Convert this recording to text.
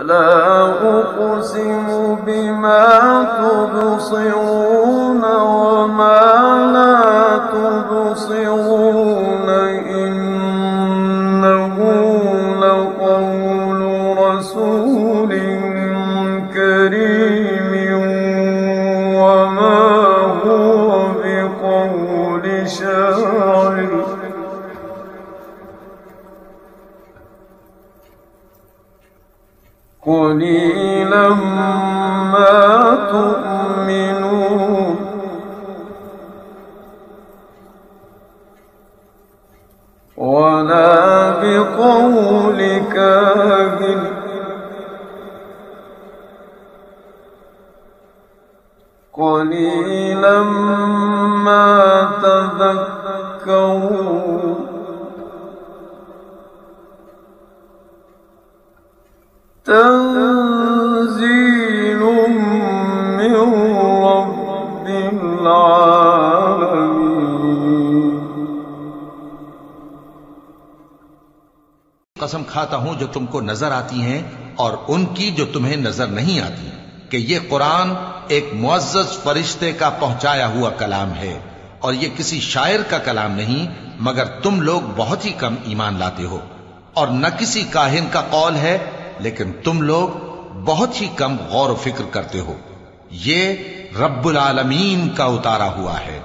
فلا أقسم بما تبصرون وما لا تبصرون إنه لقول رسول كريم وما هو بقول شاعر قليلا ما تؤمنون ولا بقول كاهن قليلا ما تذكرون تنزيل من رب العالمين। कसम खाता हूं जो तुमको नजर आती हैं और उनकी जो तुम्हें नजर नहीं आती, कि ये कुरान एक मुअज्जज फरिश्ते का पहुंचाया हुआ कलाम है और ये किसी शायर का कलाम नहीं, मगर तुम लोग बहुत ही कम ईमान लाते हो। और न किसी काहिन का कौल है, लेकिन तुम लोग बहुत ही कम गौर व फिक्र करते हो। ये रब्बुल आलमीन का उतारा हुआ है।